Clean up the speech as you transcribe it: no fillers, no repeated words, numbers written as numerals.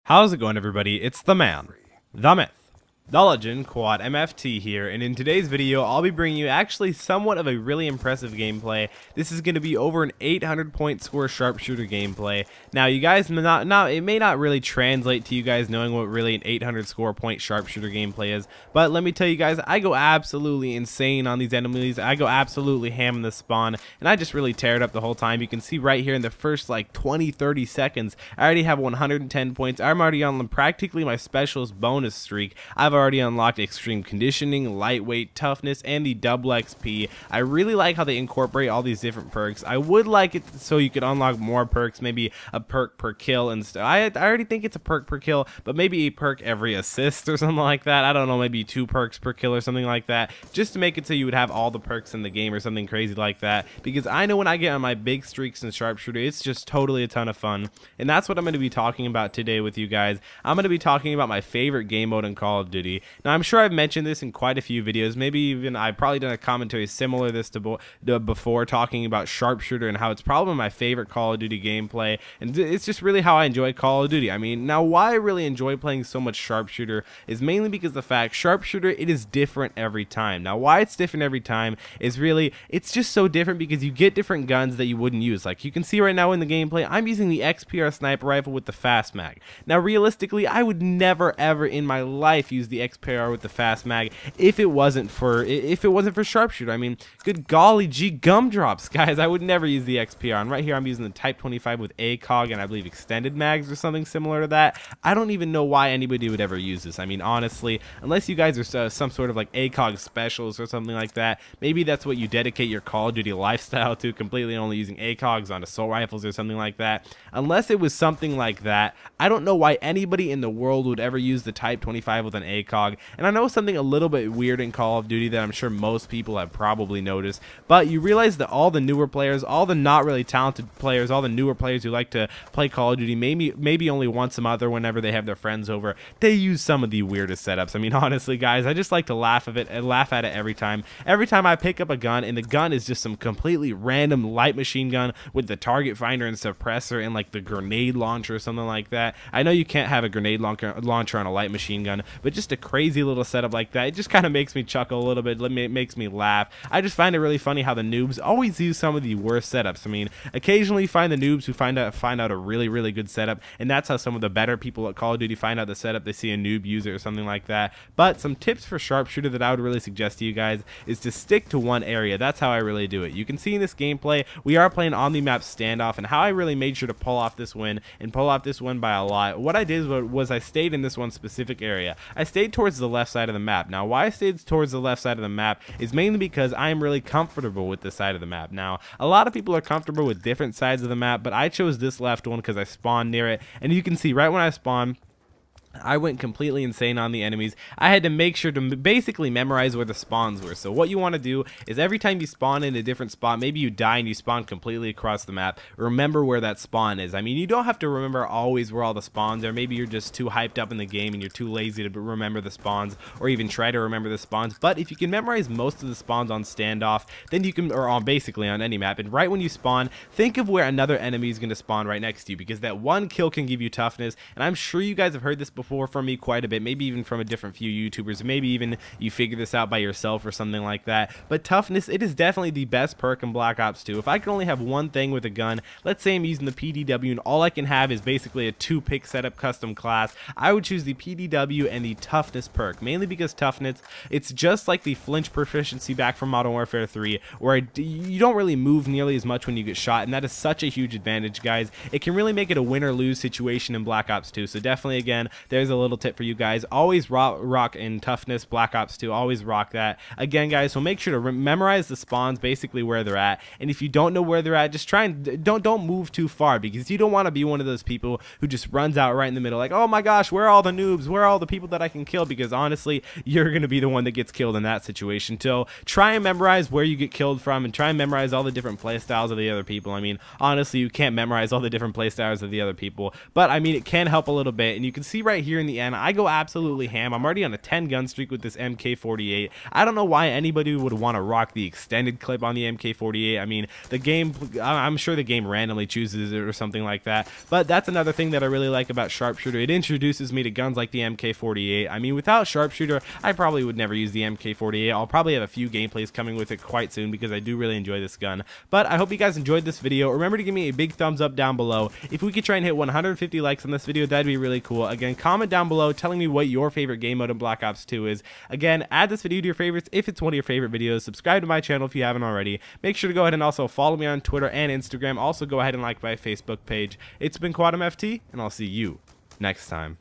How's it going, everybody? It's the man, the myth, the legend, Quad MFT here, and in today's video, I'll be bringing you actually somewhat of a really impressive gameplay. This is going to be over an 800-point score sharpshooter gameplay. Now, you guys, it may not really translate to you guys knowing what really an 800 score point sharpshooter gameplay is, but let me tell you guys, I go absolutely insane on these enemies. I go absolutely ham in the spawn, and I just really tear it up the whole time. You can see right here in the first like 20-30 seconds, I already have 110 points. I'm already on practically my specialist bonus streak. I've already unlocked extreme conditioning, lightweight, toughness, and the double XP. I really like how they incorporate all these different perks. I would like it so you could unlock more perks, maybe a perk per kill and stuff. I already think it's a perk per kill, but maybe a perk every assist or something like that. I don't know, maybe 2 perks per kill or something like that, just to make it so you would have all the perks in the game or something crazy like that, because I know when I get on my big streaks in Sharpshooter, it's just totally a ton of fun, and that's what I'm going to be talking about today with you guys. I'm going to be talking about my favorite game mode in Call of Duty. Now, I'm sure I've mentioned this in quite a few videos, maybe even I've probably done a commentary similar to this before, talking about Sharpshooter and how it's probably my favorite Call of Duty gameplay, and it's just really how I enjoy Call of Duty. I mean, now why I really enjoy playing so much Sharpshooter is mainly because the fact Sharpshooter, it is different every time. Now, why it's different every time is really, it's just so different because you get different guns that you wouldn't use. Like you can see right now in the gameplay, I'm using the XPR sniper rifle with the fast mag. Now, realistically, I would never ever in my life use the XPR with the fast mag if it wasn't for Sharpshooter. I mean, good golly gee gumdrops, guys, I would never use the XPR. And right here I'm using the Type 25 with ACOG and I believe extended mags or something similar to that. I don't even know why anybody would ever use this. I mean, honestly, unless you guys are some sort of like ACOG specials or something like that, maybe that's what you dedicate your Call of Duty lifestyle to, completely only using ACOGs on assault rifles or something like that. Unless it was something like that, I don't know why anybody in the world would ever use the Type 25 with an ACOG. And I know something a little bit weird in Call of Duty that I'm sure most people have probably noticed, but you realize that all the newer players, all the not really talented players, all the newer players who like to play Call of Duty maybe only once a month or whenever they have their friends over, they use some of the weirdest setups. I mean, honestly, guys, I just like to laugh at it every time. Every time I pick up a gun and the gun is just some completely random light machine gun with the target finder and suppressor and like the grenade launcher or something like that. I know you can't have a grenade launcher on a light machine gun, but just a crazy little setup like that, it just kind of makes me chuckle a little bit. It makes me laugh. I just find it really funny how the noobs always use some of the worst setups. I mean, occasionally you find the noobs who find out a really good setup, and that's how some of the better people at Call of Duty find out the setup. They see a noob use it or something like that. But some tips for Sharpshooter that I would really suggest to you guys is to stick to one area. That's how I really do it. You can see in this gameplay we are playing on the map Standoff, and how I really made sure to pull off this win and pull off this win by a lot. What I did was I stayed in this one specific area. I stayed towards the left side of the map. Now, why I stayed towards the left side of the map is mainly because I am really comfortable with this side of the map. Now, a lot of people are comfortable with different sides of the map, but I chose this left one because I spawned near it, and you can see right when I spawned, I went completely insane on the enemies. I had to make sure to basically memorize where the spawns were. So what you want to do is every time you spawn in a different spot, maybe you die and you spawn completely across the map, remember where that spawn is. I mean, you don't have to remember always where all the spawns are. Maybe you're just too hyped up in the game and you're too lazy to remember the spawns or even try to remember the spawns. But if you can memorize most of the spawns on Standoff, then you can, or on basically on any map, and right when you spawn, think of where another enemy is going to spawn right next to you, because that one kill can give you toughness. And I'm sure you guys have heard this before from me quite a bit, maybe even from a different few YouTubers, maybe even you figure this out by yourself or something like that. But toughness, it is definitely the best perk in Black Ops 2. If I could only have one thing with a gun, let's say I'm using the PDW and all I can have is basically a 2-pick setup custom class, I would choose the PDW and the toughness perk, mainly because toughness, it's just like the flinch proficiency back from Modern Warfare 3, where you don't really move nearly as much when you get shot, and that is such a huge advantage, guys. It can really make it a win or lose situation in Black Ops 2. So definitely, again, there's a little tip for you guys. Always rock in toughness, Black Ops 2, always rock that. Again, guys, so make sure to memorize the spawns, basically where they're at, and if you don't know where they're at, just try and don't move too far, because you don't want to be one of those people who just runs out right in the middle like, oh my gosh, where are all the noobs, where are all the people that I can kill, because honestly, you're going to be the one that gets killed in that situation. So try and memorize where you get killed from, and try and memorize all the different play styles of the other people. I mean, honestly, you can't memorize all the different play styles of the other people, but I mean, it can help a little bit. And you can see right here in the end, I go absolutely ham. I'm already on a 10 gun streak with this MK48. I don't know why anybody would want to rock the extended clip on the MK48. I mean, the game, I'm sure the game randomly chooses it or something like that, but that's another thing that I really like about Sharpshooter. It introduces me to guns like the MK48. I mean, without Sharpshooter, I probably would never use the MK48. I'll probably have a few gameplays coming with it quite soon because I do really enjoy this gun. But I hope you guys enjoyed this video. Remember to give me a big thumbs up down below. If we could try and hit 150 likes on this video, that'd be really cool. Again, comment down below telling me what your favorite game mode in Black Ops 2 is. Again, add this video to your favorites if it's one of your favorite videos. Subscribe to my channel if you haven't already. Make sure to go ahead and also follow me on Twitter and Instagram. Also, go ahead and like my Facebook page. It's been QuadMFT, and I'll see you next time.